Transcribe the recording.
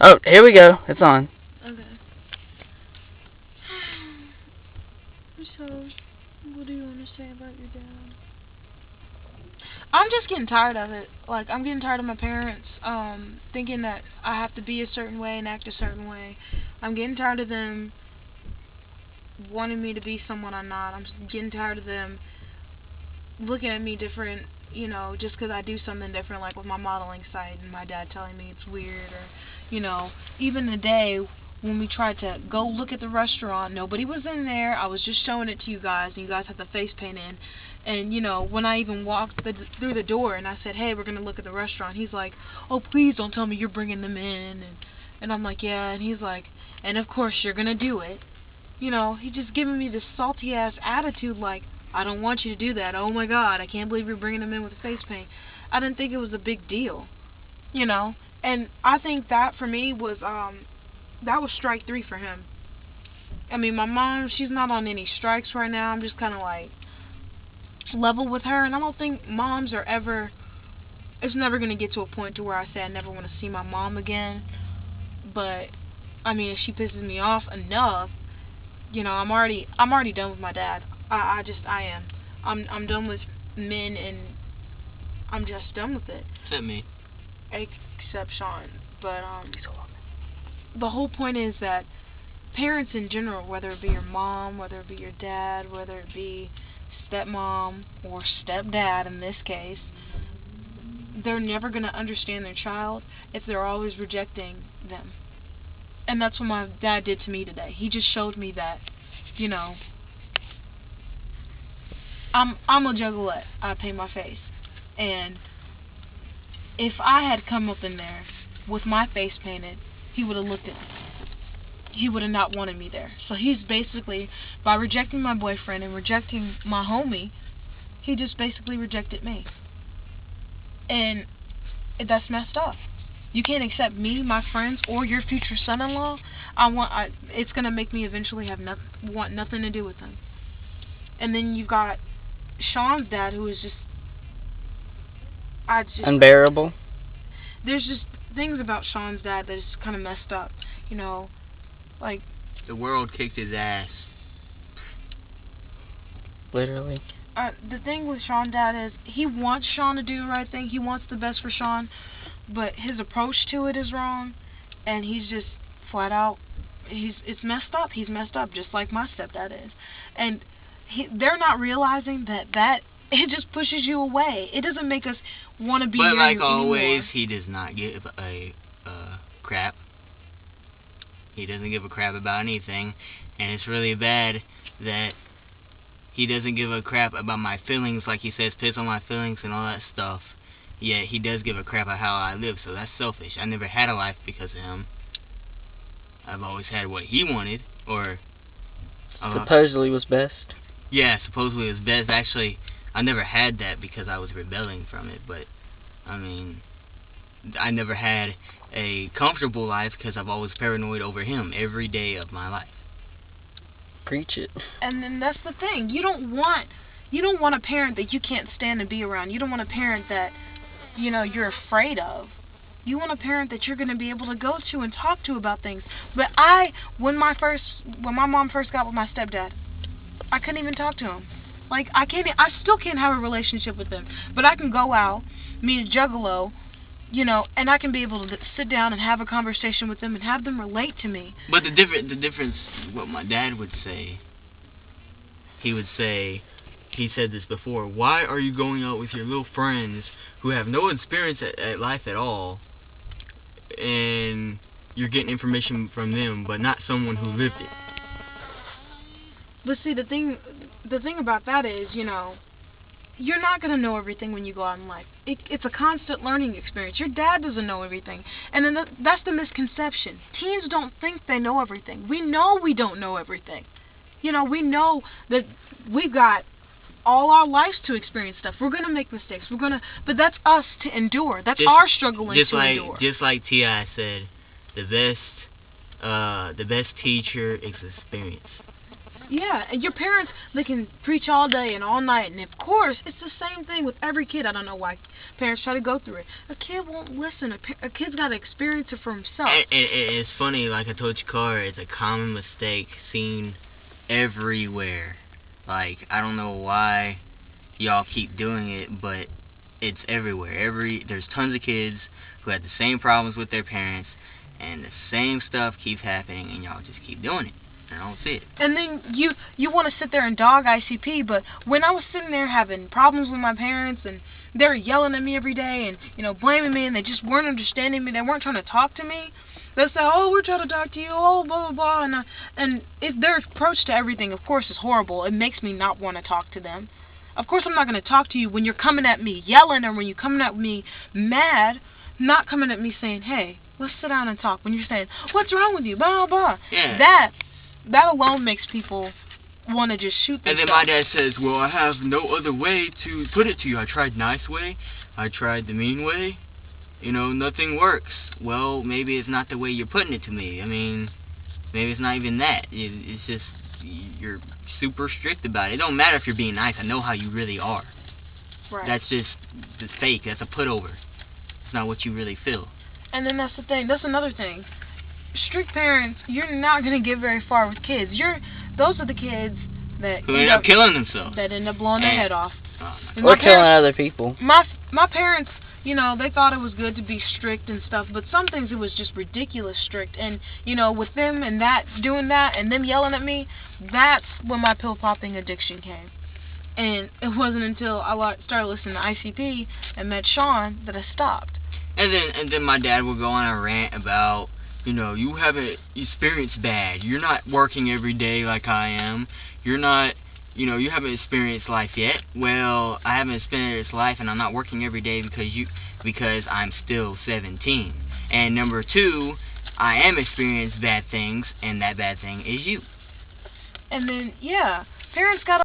Oh, here we go. It's on. Okay. So, what do you want to say about your dad? I'm just getting tired of it. Like, I'm getting tired of my parents thinking that I have to be a certain way and act a certain way. I'm getting tired of them wanting me to be someone I'm not. I'm getting tired of them looking at me different, just because I do something different, like with my modeling site, and my dad telling me it's weird, or, even the day when we tried to go look at the restaurant, nobody was in there. I was just showing it to you guys, and you guys had the face paint in. And, when I even walked through the door and I said, hey, we're going to look at the restaurant, he's like, oh, please don't tell me you're bringing them in. And I'm like, yeah. And he's like, and of course you're going to do it. He just giving me this salty-ass attitude like, I don't want you to do that. Oh, my God, I can't believe you're bringing them in with face paint. I didn't think it was a big deal, And I think that, for me, was, that was strike 3 for him. I mean, my mom, she's not on any strikes right now. I'm just kind of, like, level with her. And I don't think moms are ever... It's never going to get to a point to where I say I never want to see my mom again. But, I mean, if she pisses me off enough, I'm already done with my dad. I am. I'm done with men, and I'm just done with it. Except me. Except Sean. But, the whole point is that parents in general, whether it be your mom, whether it be your dad, whether it be stepmom or stepdad in this case, they're never going to understand their child if they're always rejecting them. And that's what my dad did to me today. He just showed me that, I'm a juggalette. I paint my face. And if I had come up in there with my face painted, he would have looked at me. He would have not wanted me there. So he's basically, by rejecting my boyfriend and rejecting my homie, he just basically rejected me. And that's messed up. You can't accept me, my friends, or your future son-in-law. It's gonna make me eventually want nothing to do with him. And then you got Sean's dad, who is just unbearable. There's just things about Sean's dad that is kind of messed up. Like, the world kicked his ass. Literally. The thing with Sean's dad is he wants Sean to do the right thing. He wants the best for Sean, but his approach to it is wrong, and he's just flat out. It's messed up. He's messed up, just like my stepdad is, and they're not realizing that it just pushes you away. It doesn't make us want to be near you anymore. But like always, he does not give a crap. He doesn't give a crap about anything, and it's really bad that he doesn't give a crap about my feelings, like he says, piss on my feelings and all that stuff. Yet he does give a crap about how I live, so that's selfish. I never had a life because of him. I've always had what he wanted, or... supposedly was best. Yeah, supposedly was best. Actually, I never had that because I was rebelling from it, but, I mean, I never had a comfortable life because I've always paranoid over him every day of my life. Preach it. And then that's the thing. You don't want a parent that you can't stand and be around. You don't want a parent that, you're afraid of. You want a parent that you're going to be able to go to and talk to about things. But when my mom first got with my stepdad, I couldn't even talk to him. Like, I still can't have a relationship with him. But I can go out, meet a juggalo, and I can be able to sit down and have a conversation with them and have them relate to me. But the difference, what my dad would say, he said this before, why are you going out with your little friends who have no experience at life at all, and you're getting information from them, but not someone who lived it? But see, the thing about that is, you're not going to know everything when you go out in life. It's a constant learning experience. Your dad doesn't know everything. And then that's the misconception. Teens don't think they know everything. We know we don't know everything. We know that we've got all our lives to experience stuff. We're going to make mistakes. But that's us to endure. That's our struggling to endure. Just like T.I. said, the best teacher is experience. Yeah, and your parents, they can preach all day and all night, and of course, it's the same thing with every kid. I don't know why parents try to go through it. A kid won't listen. A kid's got to experience it for himself. It's funny, like I told you, Cara, it's a common mistake seen everywhere. Like, I don't know why y'all keep doing it, but it's everywhere. There's tons of kids who have the same problems with their parents, and the same stuff keeps happening, and y'all just keep doing it. I don't see it. And then you want to sit there and dog ICP, but when I was sitting there having problems with my parents, and they were yelling at me every day, and blaming me, and they just weren't understanding me, they weren't trying to talk to me. They say, "Oh, we're trying to talk to you," oh, blah blah blah, and their approach to everything, of course, is horrible. It makes me not want to talk to them. Of course, I'm not going to talk to you when you're coming at me yelling, or when you're coming at me mad. Not coming at me saying, "Hey, let's sit down and talk." When you're saying, "What's wrong with you?" Blah blah. Yeah. That alone makes people want to just shoot themselves. And then my dad says, "Well, I have no other way to put it to you. I tried nice way. I tried the mean way. Nothing works." Well, maybe it's not the way you're putting it to me. I mean, maybe it's not even that. It's just you're super strict about it. It don't matter if you're being nice. I know how you really are. Right. That's just fake. That's a put-over. It's not what you really feel. And then that's the thing. That's another thing. Strict parents, you're not going to get very far with kids. Those are the kids that who end up killing themselves. That end up blowing their head off. Or killing other people. My parents, they thought it was good to be strict and stuff, but some things it was just ridiculous strict. And, with them and doing that and them yelling at me, that's when my pill popping addiction came. And it wasn't until I started listening to ICP and met Sean that I stopped. And then my dad would go on a rant about, you haven't experienced bad. You're not working every day like I am. You're not, you haven't experienced life yet. Well, I haven't experienced life, and I'm not working every day because I'm still 17. And number two, I am experiencing bad things, and that bad thing is you. And then, parents got